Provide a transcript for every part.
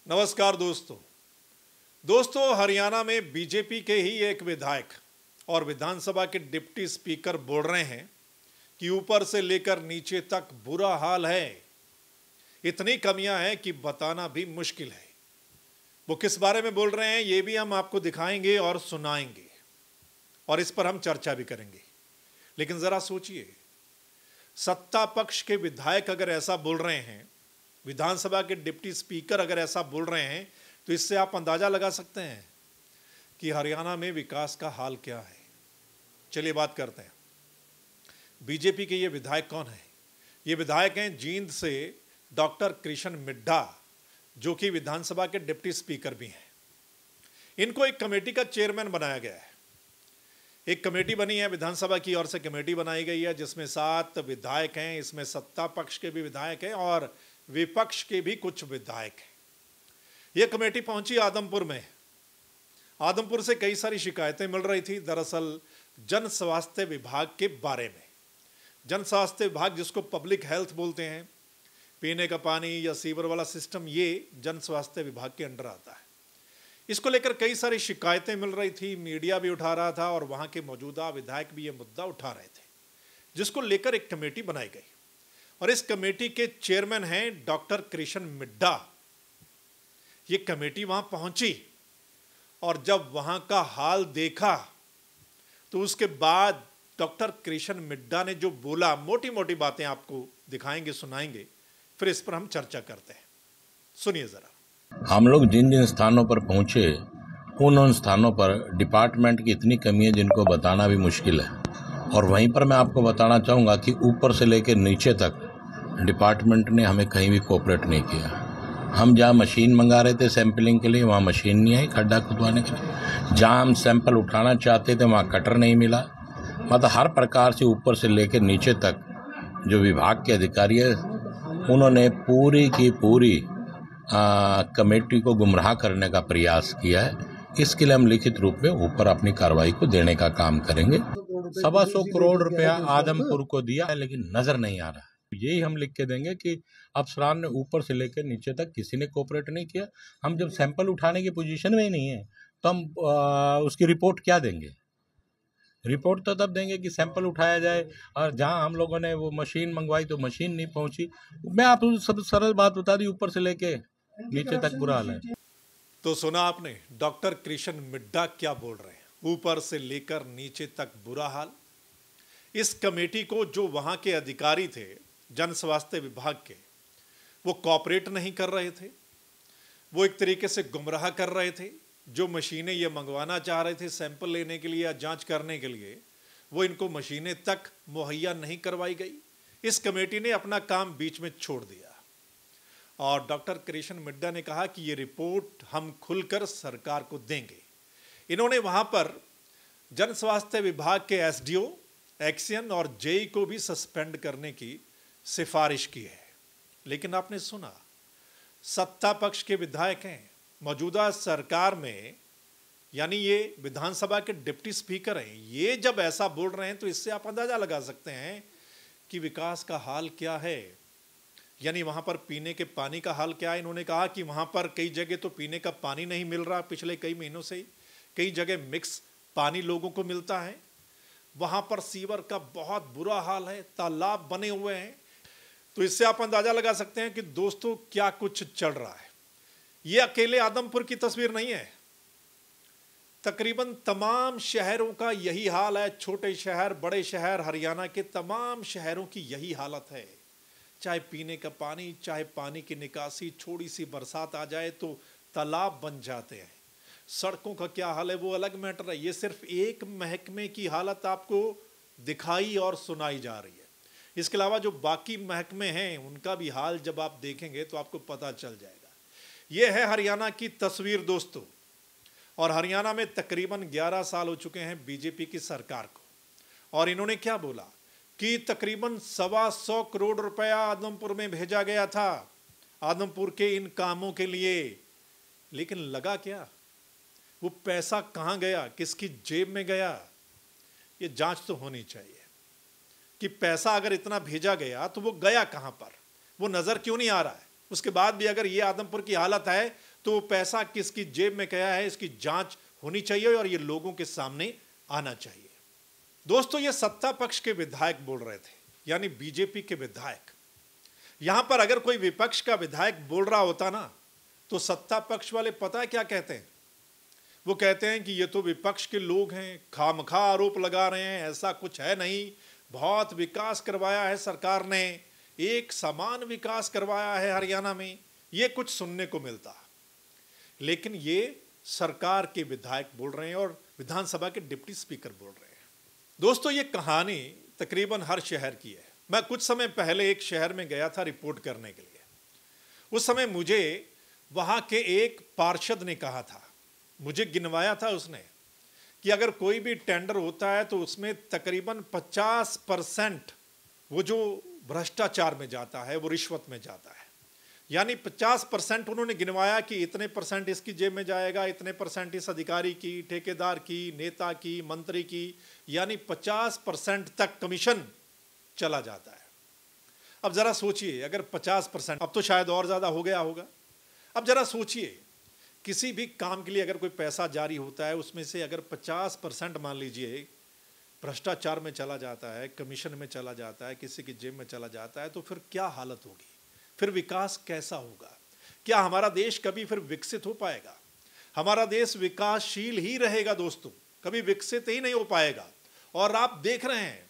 नमस्कार दोस्तों हरियाणा में बीजेपी के ही एक विधायक और विधानसभा के डिप्टी स्पीकर बोल रहे हैं कि ऊपर से लेकर नीचे तक बुरा हाल है। इतनी कमियां हैं कि बताना भी मुश्किल है। वो किस बारे में बोल रहे हैं ये भी हम आपको दिखाएंगे और सुनाएंगे और इस पर हम चर्चा भी करेंगे। लेकिन जरा सोचिए, सत्ता पक्ष के विधायक अगर ऐसा बोल रहे हैं, विधानसभा के डिप्टी स्पीकर अगर ऐसा बोल रहे हैं, तो इससे आप अंदाजा लगा सकते हैं कि हरियाणा में विकास का हाल क्या है। चलिए बात करते हैं। बीजेपी के ये विधायक कौन है? ये विधायक हैं जींद से डॉक्टर कृष्ण मिड्ढा, जो कि विधानसभा के डिप्टी स्पीकर भी हैं। इनको एक कमेटी का चेयरमैन बनाया गया है। एक कमेटी बनी है, विधानसभा की ओर से कमेटी बनाई गई है, जिसमें 7 विधायक हैं। इसमें सत्ता पक्ष के भी विधायक हैं और विपक्ष के भी कुछ विधायक हैं। यह कमेटी पहुंची आदमपुर में। आदमपुर से कई सारी शिकायतें मिल रही थी, दरअसल जन स्वास्थ्य विभाग के बारे में। जन स्वास्थ्य विभाग, जिसको पब्लिक हेल्थ बोलते हैं, पीने का पानी या सीवर वाला सिस्टम, ये जन स्वास्थ्य विभाग के अंडर आता है। इसको लेकर कई सारी शिकायतें मिल रही थी, मीडिया भी उठा रहा था और वहां के मौजूदा विधायक भी ये मुद्दा उठा रहे थे, जिसको लेकर एक कमेटी बनाई गई। और इस कमेटी के चेयरमैन हैं डॉक्टर कृष्ण मिड्ढा। ये कमेटी वहां पहुंची और जब वहां का हाल देखा तो उसके बाद डॉक्टर कृष्ण मिड्ढा ने जो बोला, मोटी मोटी बातें आपको दिखाएंगे, सुनाएंगे, फिर इस पर हम चर्चा करते हैं। सुनिए जरा। हम लोग जिन जिन स्थानों पर पहुंचे, उन स्थानों पर डिपार्टमेंट की इतनी कमी है जिनको बताना भी मुश्किल है। और वहीं पर मैं आपको बताना चाहूँगा कि ऊपर से लेकर नीचे तक डिपार्टमेंट ने हमें कहीं भी कोऑपरेट नहीं किया। हम जहाँ मशीन मंगा रहे थे सैंपलिंग के लिए, वहाँ मशीन नहीं आई खड्डा खुदवाने के लिए। जहाँ हम सैंपल उठाना चाहते थे वहाँ कटर नहीं मिला। मतलब हर प्रकार से ऊपर से लेकर नीचे तक जो विभाग के अधिकारी है, उन्होंने पूरी की पूरी कमेटी को गुमराह करने का प्रयास किया है। इसके लिए हम लिखित रूप में ऊपर अपनी कार्रवाई को देने का काम करेंगे। 125 करोड़ रुपया आदमपुर को दिया है, लेकिन नजर नहीं आ रहा। यही हम लिख के देंगे कि अफसरान ने ऊपर से लेकर नीचे तक किसी ने कोऑपरेट नहीं किया। हम जब सैंपल उठाने की पोजीशन में ही नहीं है तो हम उसकी रिपोर्ट क्या देंगे? रिपोर्ट तो तब देंगे कि सैंपल उठाया जाए, और जहां हम लोगों ने वो मशीन मंगवाई तो मशीन नहीं पहुंची। मैं आपको सब सरल बात बता दी, ऊपर से लेके नीचे तक बुरा हाल है। तो सुना आपने डॉक्टर कृष्ण मिड्ढा क्या बोल रहे हैं, ऊपर से लेकर नीचे तक बुरा हाल। इस कमेटी को जो वहां के अधिकारी थे जन स्वास्थ्य विभाग के, वो कोऑपरेट नहीं कर रहे थे। वो एक तरीके से गुमराह कर रहे थे। जो मशीनें ये मंगवाना चाह रहे थे सैंपल लेने के लिए या जांच करने के लिए, वो इनको मशीनें तक मुहैया नहीं करवाई गई। इस कमेटी ने अपना काम बीच में छोड़ दिया और डॉक्टर कृष्ण मिड्ढा ने कहा कि ये रिपोर्ट हम खुलकर सरकार को देंगे। इन्होंने वहां पर जन स्वास्थ्य विभाग के एसडीओ, एक्सियन और जेई को भी सस्पेंड करने की सिफारिश की है। लेकिन आपने सुना, सत्ता पक्ष के विधायक हैं, मौजूदा सरकार में, यानी ये विधानसभा के डिप्टी स्पीकर हैं, ये जब ऐसा बोल रहे हैं तो इससे आप अंदाजा लगा सकते हैं कि विकास का हाल क्या है। यानी वहां पर पीने के पानी का हाल क्या है। इन्होंने कहा कि वहां पर कई जगह तो पीने का पानी नहीं मिल रहा पिछले कई महीनों से ही। कई जगह मिक्स पानी लोगों को मिलता है। वहां पर सीवर का बहुत बुरा हाल है, तालाब बने हुए हैं। तो इससे आप अंदाजा लगा सकते हैं कि दोस्तों क्या कुछ चल रहा है। यह अकेले आदमपुर की तस्वीर नहीं है, तकरीबन तमाम शहरों का यही हाल है। छोटे शहर, बड़े शहर, हरियाणा के तमाम शहरों की यही हालत है। चाहे पीने का पानी, चाहे पानी की निकासी, थोड़ी सी बरसात आ जाए तो तालाब बन जाते हैं। सड़कों का क्या हाल है वो अलग मैटर है। ये सिर्फ एक महकमे की हालत आपको दिखाई और सुनाई जा रही है। इसके अलावा जो बाकी महकमे हैं उनका भी हाल जब आप देखेंगे तो आपको पता चल जाएगा। ये है हरियाणा की तस्वीर दोस्तों। और हरियाणा में तकरीबन 11 साल हो चुके हैं बीजेपी की सरकार को। और इन्होंने क्या बोला कि तकरीबन 125 करोड़ रुपया आदमपुर में भेजा गया था, आदमपुर के इन कामों के लिए। लेकिन लगा क्या? वो पैसा कहाँ गया, किसकी जेब में गया? ये जांच तो होनी चाहिए कि पैसा अगर इतना भेजा गया तो वो गया कहाँ पर, वो नजर क्यों नहीं आ रहा है। उसके बाद भी अगर ये आदमपुर की हालत है तो पैसा किसकी जेब में गया है, इसकी जांच होनी चाहिए और ये लोगों के सामने आना चाहिए। दोस्तों, ये सत्ता पक्ष के विधायक बोल रहे थे, यानी बीजेपी के विधायक। यहां पर अगर कोई विपक्ष का विधायक बोल रहा होता ना, तो सत्ता पक्ष वाले पता है क्या कहते हैं? वो कहते हैं कि ये तो विपक्ष के लोग हैं, खामखा आरोप लगा रहे हैं, ऐसा कुछ है नहीं, बहुत विकास करवाया है सरकार ने, एक समान विकास करवाया है हरियाणा में, ये कुछ सुनने को मिलता। लेकिन ये सरकार के विधायक बोल रहे हैं और विधानसभा के डिप्टी स्पीकर बोल रहे हैं। दोस्तों, ये कहानी तकरीबन हर शहर की है। मैं कुछ समय पहले एक शहर में गया था रिपोर्ट करने के लिए। उस समय मुझे वहां के एक पार्षद ने कहा था, मुझे गिनवाया था उसने, कि अगर कोई भी टेंडर होता है तो उसमें तकरीबन 50% वो जो भ्रष्टाचार में जाता है, वो रिश्वत में जाता है। यानी 50% उन्होंने गिनवाया कि इतने परसेंट इसकी जेब में जाएगा, इतने परसेंट इस अधिकारी की, ठेकेदार की, नेता की, मंत्री की, यानी 50% तक कमीशन चला जाता है। अब जरा सोचिए, अगर 50%, अब तो शायद और ज़्यादा हो गया होगा, अब जरा सोचिए, किसी भी काम के लिए अगर कोई पैसा जारी होता है, उसमें से अगर 50% मान लीजिए भ्रष्टाचार में चला जाता है, कमीशन में चला जाता है, किसी की जेब में चला जाता है, तो फिर क्या हालत होगी? फिर विकास कैसा होगा? क्या हमारा देश कभी फिर विकसित हो पाएगा? हमारा देश विकासशील ही रहेगा दोस्तों, कभी विकसित ही नहीं हो पाएगा। और आप देख रहे हैं,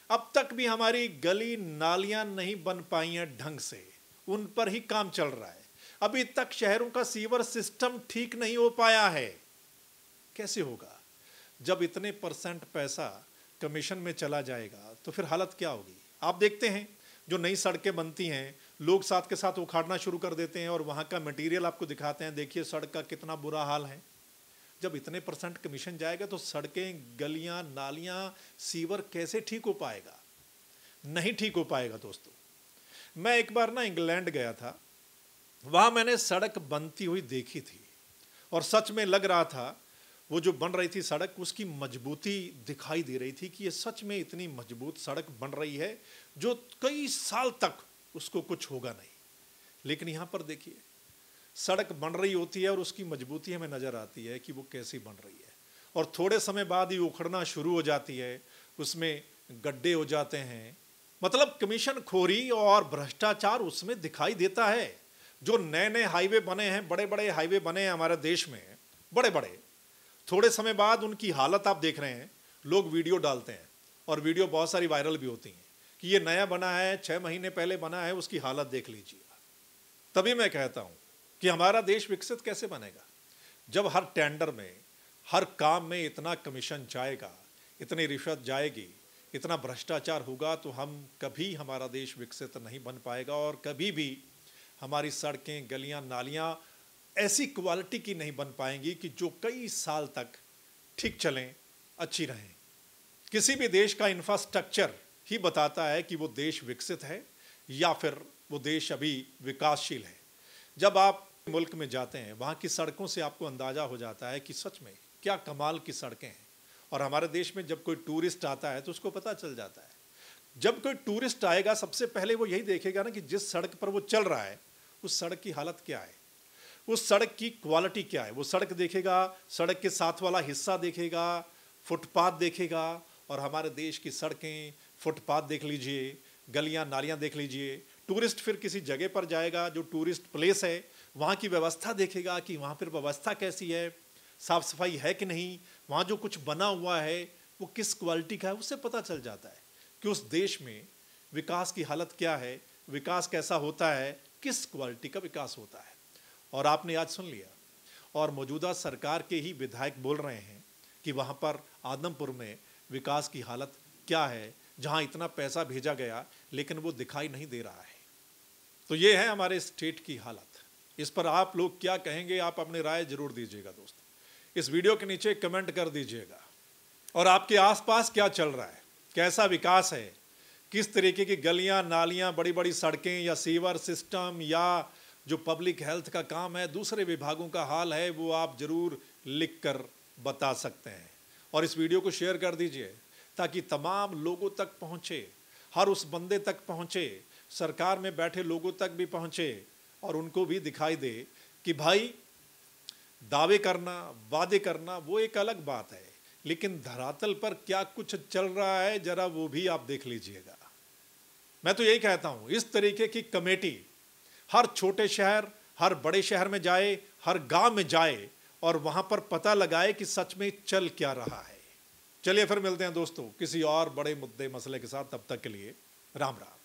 अब तक भी हमारी गली नालियां नहीं बन पाई हैं ढंग से, उन पर ही काम चल रहा है। अभी तक शहरों का सीवर सिस्टम ठीक नहीं हो पाया है। कैसे होगा? जब इतने परसेंट पैसा कमीशन में चला जाएगा तो फिर हालत क्या होगी? आप देखते हैं, जो नई सड़कें बनती हैं, लोग साथ के साथ उखाड़ना शुरू कर देते हैं और वहाँ का मटेरियल आपको दिखाते हैं, देखिए सड़क का कितना बुरा हाल है। जब इतने परसेंट कमीशन जाएगा तो सड़कें, गलियाँ, नालियाँ, सीवर कैसे ठीक हो पाएगा? नहीं ठीक हो पाएगा दोस्तों। मैं एक बार ना इंग्लैंड गया था, वहाँ मैंने सड़क बनती हुई देखी थी और सच में लग रहा था, वो जो बन रही थी सड़क, उसकी मजबूती दिखाई दे रही थी कि ये सच में इतनी मजबूत सड़क बन रही है जो कई साल तक उसको कुछ होगा नहीं। लेकिन यहाँ पर देखिए, सड़क बन रही होती है और उसकी मजबूती हमें नज़र आती है कि वो कैसी बन रही है, और थोड़े समय बाद ही उखड़ना शुरू हो जाती है, उसमें गड्ढे हो जाते हैं। मतलब कमीशन खोरी और भ्रष्टाचार उसमें दिखाई देता है। जो नए नए हाईवे बने हैं, बड़े बड़े हाईवे बने हैं हमारे देश में, बड़े बड़े, थोड़े समय बाद उनकी हालत आप देख रहे हैं। लोग वीडियो डालते हैं और वीडियो बहुत सारी वायरल भी होती हैं कि ये नया बना है, 6 महीने पहले बना है, उसकी हालत देख लीजिए। तभी मैं कहता हूँ कि हमारा देश विकसित कैसे बनेगा? जब हर टेंडर में, हर काम में इतना कमीशन जाएगा, इतनी रिश्वत जाएगी, इतना भ्रष्टाचार होगा, तो हम कभी, हमारा देश विकसित नहीं बन पाएगा और कभी भी हमारी सड़कें, गलियां, नालियां ऐसी क्वालिटी की नहीं बन पाएंगी कि जो कई साल तक ठीक चलें, अच्छी रहें। किसी भी देश का इंफ्रास्ट्रक्चर ही बताता है कि वो देश विकसित है या फिर वो देश अभी विकासशील है। जब आप मुल्क में जाते हैं, वहाँ की सड़कों से आपको अंदाज़ा हो जाता है कि सच में क्या कमाल की सड़कें हैं। और हमारे देश में जब कोई टूरिस्ट आता है तो उसको पता चल जाता है। जब कोई टूरिस्ट आएगा, सबसे पहले वो यही देखेगा ना कि जिस सड़क पर वो चल रहा है, उस सड़क की हालत क्या है, उस सड़क की क्वालिटी क्या है। वो सड़क देखेगा, सड़क के साथ वाला हिस्सा देखेगा, फुटपाथ देखेगा। और हमारे देश की सड़कें, फुटपाथ देख लीजिए, गलियां, नालियां देख लीजिए। टूरिस्ट फिर किसी जगह पर जाएगा, जो टूरिस्ट प्लेस है, वहाँ की व्यवस्था देखेगा कि वहाँ पर व्यवस्था कैसी है, साफ़ सफाई है कि नहीं, वहाँ जो कुछ बना हुआ है वो किस क्वालिटी का है। उससे पता चल जाता है कि उस देश में विकास की हालत क्या है, विकास कैसा होता है, किस क्वालिटी का विकास होता है। और आपने आज सुन लिया, और मौजूदा सरकार के ही विधायक बोल रहे हैं कि वहाँ पर आदमपुर में विकास की हालत क्या है, जहाँ इतना पैसा भेजा गया लेकिन वो दिखाई नहीं दे रहा है। तो ये है हमारे स्टेट की हालत। इस पर आप लोग क्या कहेंगे? आप अपनी राय जरूर दीजिएगा दोस्तों। इस वीडियो के नीचे कमेंट कर दीजिएगा। और आपके आसपास क्या चल रहा है, कैसा विकास है, किस तरीके की गलियां, नालियां, बड़ी बड़ी सड़कें या सीवर सिस्टम या जो पब्लिक हेल्थ का काम है, दूसरे विभागों का हाल है, वो आप ज़रूर लिख कर बता सकते हैं। और इस वीडियो को शेयर कर दीजिए ताकि तमाम लोगों तक पहुँचे, हर उस बंदे तक पहुँचे, सरकार में बैठे लोगों तक भी पहुँचे, और उनको भी दिखाई दे कि भाई दावे करना, वादे करना वो एक अलग बात है, लेकिन धरातल पर क्या कुछ चल रहा है जरा वो भी आप देख लीजिएगा। मैं तो यही कहता हूं, इस तरीके की कमेटी हर छोटे शहर, हर बड़े शहर में जाए, हर गांव में जाए और वहां पर पता लगाए कि सच में चल क्या रहा है। चलिए फिर मिलते हैं दोस्तों किसी और बड़े मुद्दे मसले के साथ, तब तक के लिए राम राम।